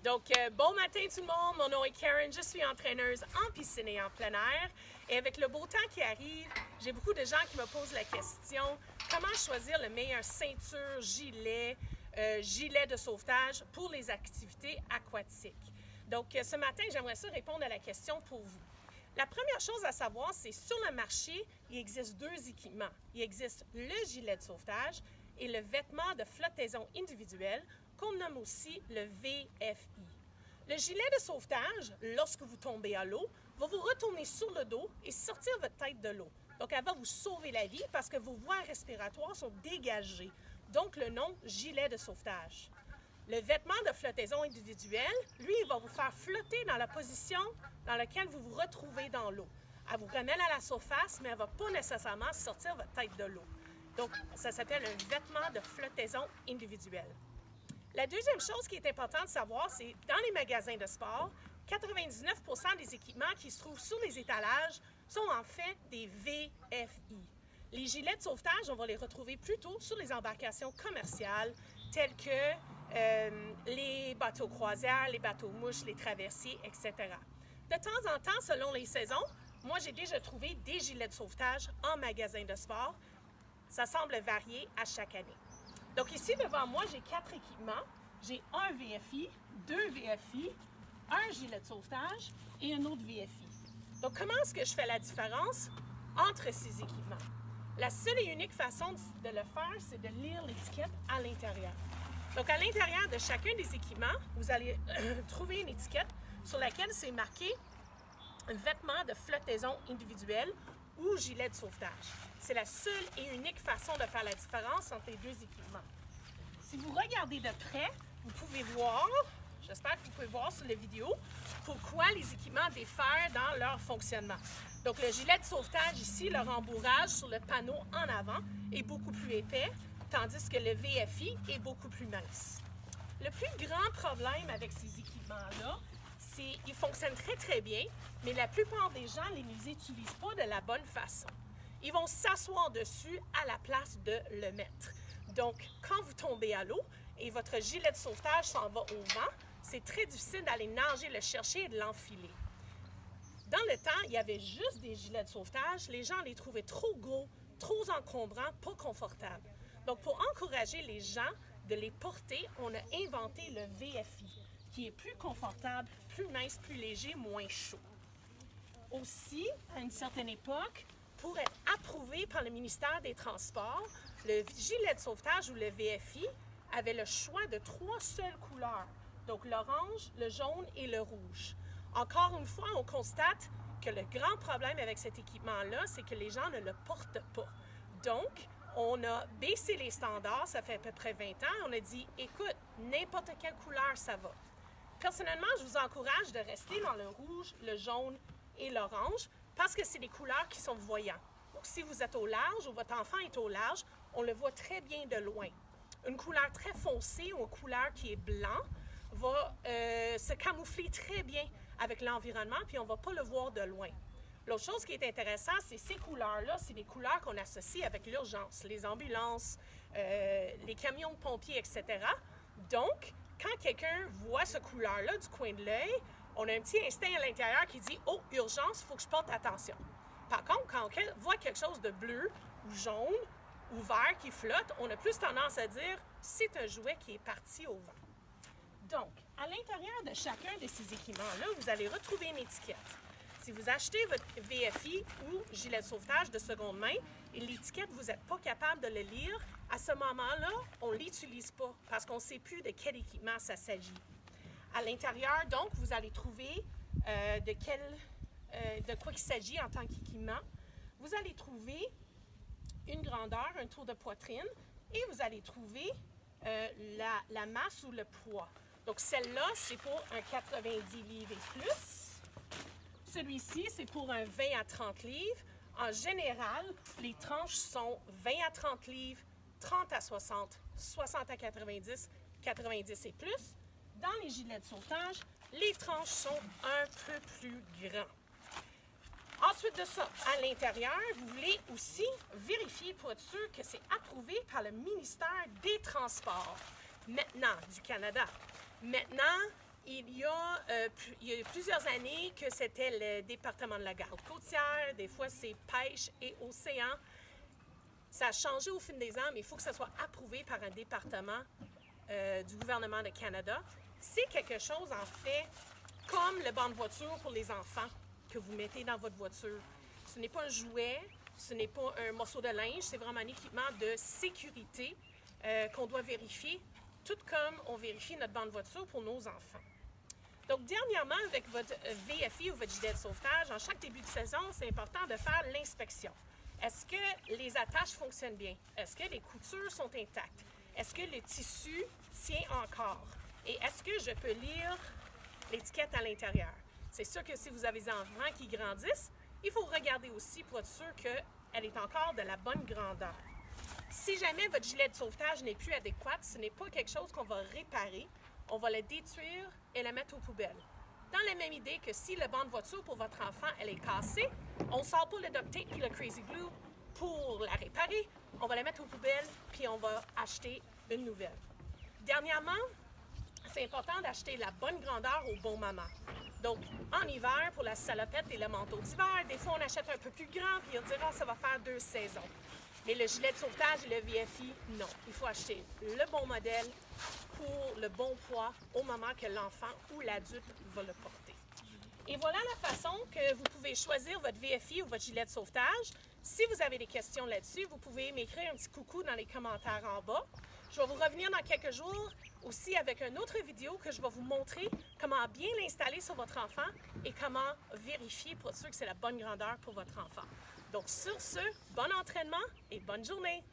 Donc, bon matin tout le monde, mon nom est Karen, je suis entraîneuse en piscine et en plein air. Et avec le beau temps qui arrive, j'ai beaucoup de gens qui me posent la question, comment choisir le meilleur ceinture, gilet, gilet de sauvetage pour les activités aquatiques. Donc, ce matin, j'aimerais ça répondre à la question pour vous. La première chose à savoir, c'est sur le marché, il existe deux équipements. Il existe le gilet de sauvetage et le vêtement de flottaison individuelle qu'on nomme aussi le VFI. Le gilet de sauvetage, lorsque vous tombez à l'eau, va vous retourner sur le dos et sortir votre tête de l'eau. Donc, elle va vous sauver la vie parce que vos voies respiratoires sont dégagées. Donc, le nom gilet de sauvetage. Le vêtement de flottaison individuelle, lui, il va vous faire flotter dans la position dans laquelle vous vous retrouvez dans l'eau. Elle vous ramène à la surface, mais elle ne va pas nécessairement sortir votre tête de l'eau. Donc, ça s'appelle un vêtement de flottaison individuelle. La deuxième chose qui est importante de savoir, c'est dans les magasins de sport, 99% des équipements qui se trouvent sur les étalages sont en fait des VFI. Les gilets de sauvetage, on va les retrouver plutôt sur les embarcations commerciales telles que les bateaux croisières, les bateaux mouches, les traversiers, etc. De temps en temps, selon les saisons, moi j'ai déjà trouvé des gilets de sauvetage en magasin de sport. Ça semble varier à chaque année. Donc ici, devant moi, j'ai 4 équipements. J'ai un VFI, 2 VFI, un gilet de sauvetage et un autre VFI. Donc comment est-ce que je fais la différence entre ces équipements? La seule et unique façon de le faire, c'est de lire l'étiquette à l'intérieur. Donc à l'intérieur de chacun des équipements, vous allez trouver une étiquette sur laquelle c'est marqué vêtement de flottaison individuelle ou gilet de sauvetage. C'est la seule et unique façon de faire la différence entre les deux équipements. Si vous regardez de près, vous pouvez voir, j'espère que vous pouvez voir sur la vidéo, pourquoi les équipements diffèrent dans leur fonctionnement. Donc le gilet de sauvetage ici, le rembourrage sur le panneau en avant est beaucoup plus épais, tandis que le VFI est beaucoup plus mince. Le plus grand problème avec ces équipements-là, c'est qu'ils fonctionnent très très bien, mais la plupart des gens ne les utilisent pas de la bonne façon. Ils vont s'asseoir dessus à la place de le mettre. Donc, quand vous tombez à l'eau et votre gilet de sauvetage s'en va au vent, c'est très difficile d'aller nager, le chercher et de l'enfiler. Dans le temps, il y avait juste des gilets de sauvetage. Les gens les trouvaient trop gros, trop encombrants, pas confortables. Donc, pour encourager les gens de les porter, on a inventé le VFI, qui est plus confortable, plus mince, plus léger, moins chaud. Aussi, à une certaine époque, pour être approuvé par le ministère des Transports, le gilet de sauvetage ou le VFI avait le choix de 3 seules couleurs, donc l'orange, le jaune et le rouge. Encore une fois, on constate que le grand problème avec cet équipement-là, c'est que les gens ne le portent pas. Donc, on a baissé les standards, ça fait à peu près 20 ans, on a dit, écoute, n'importe quelle couleur, ça va. Personnellement, je vous encourage de rester dans le rouge, le jaune et l'orange, parce que c'est des couleurs qui sont voyantes. Donc, si vous êtes au large ou votre enfant est au large, on le voit très bien de loin. Une couleur très foncée ou une couleur qui est blanc va se camoufler très bien avec l'environnement, puis on ne va pas le voir de loin. L'autre chose qui est intéressante, c'est ces couleurs-là, c'est des couleurs qu'on associe avec l'urgence, les ambulances, les camions de pompiers, etc. Donc, quand quelqu'un voit cette couleur-là du coin de l'œil, on a un petit instinct à l'intérieur qui dit « Oh, urgence, il faut que je porte attention ». Par contre, quand on voit quelque chose de bleu ou jaune ou vert qui flotte, on a plus tendance à dire « C'est un jouet qui est parti au vent ». Donc, à l'intérieur de chacun de ces équipements-là, vous allez retrouver une étiquette. Si vous achetez votre VFI ou gilet de sauvetage de seconde main et l'étiquette, vous n'êtes pas capable de le lire, à ce moment-là, on ne l'utilise pas parce qu'on ne sait plus de quel équipement ça s'agit. À l'intérieur, donc, vous allez trouver de quoi il s'agit en tant qu'équipement. Vous allez trouver une grandeur, un tour de poitrine et vous allez trouver la masse ou le poids. Donc, celle-là, c'est pour un 90 livres et plus. Celui-ci, c'est pour un 20 à 30 livres. En général, les tranches sont 20 à 30 livres, 30 à 60, 60 à 90, 90 et plus. Dans les gilets de sauvetage, les tranches sont un peu plus grands. Ensuite de ça, à l'intérieur, vous voulez aussi vérifier pour être sûr que c'est approuvé par le ministère des Transports, maintenant du Canada. Maintenant, il y a plusieurs années que c'était le département de la garde côtière, des fois c'est pêche et océan. Ça a changé au fil des ans, mais il faut que ça soit approuvé par un département du gouvernement de Canada. C'est quelque chose, en fait, comme le banc de voiture pour les enfants que vous mettez dans votre voiture. Ce n'est pas un jouet, ce n'est pas un morceau de linge, c'est vraiment un équipement de sécurité qu'on doit vérifier, tout comme on vérifie notre banc de voiture pour nos enfants. Donc, dernièrement, avec votre VFI ou votre gilet de sauvetage, en chaque début de saison, c'est important de faire l'inspection. Est-ce que les attaches fonctionnent bien? Est-ce que les coutures sont intactes? Est-ce que le tissu tient encore? Et est-ce que je peux lire l'étiquette à l'intérieur? C'est sûr que si vous avez des enfants qui grandissent, il faut regarder aussi pour être sûr qu'elle est encore de la bonne grandeur. Si jamais votre gilet de sauvetage n'est plus adéquat, ce n'est pas quelque chose qu'on va réparer. On va le détruire et le mettre aux poubelles. Dans la même idée que si le banc de voiture pour votre enfant, elle est cassée, on ne sort pas le duct tape et le crazy glue pour la réparer. On va la mettre aux poubelles puis on va acheter une nouvelle. Dernièrement, c'est important d'acheter la bonne grandeur au bon moment. Donc, en hiver, pour la salopette et le manteau d'hiver, des fois on achète un peu plus grand puis on dira ça va faire 2 saisons. Mais le gilet de sauvetage et le VFI, non. Il faut acheter le bon modèle pour le bon poids au moment que l'enfant ou l'adulte va le porter. Et voilà la façon que vous pouvez choisir votre VFI ou votre gilet de sauvetage. Si vous avez des questions là-dessus, vous pouvez m'écrire un petit coucou dans les commentaires en bas. Je vais vous revenir dans quelques jours aussi avec une autre vidéo que je vais vous montrer comment bien l'installer sur votre enfant et comment vérifier pour être sûr que c'est la bonne grandeur pour votre enfant. Donc sur ce, bon entraînement et bonne journée!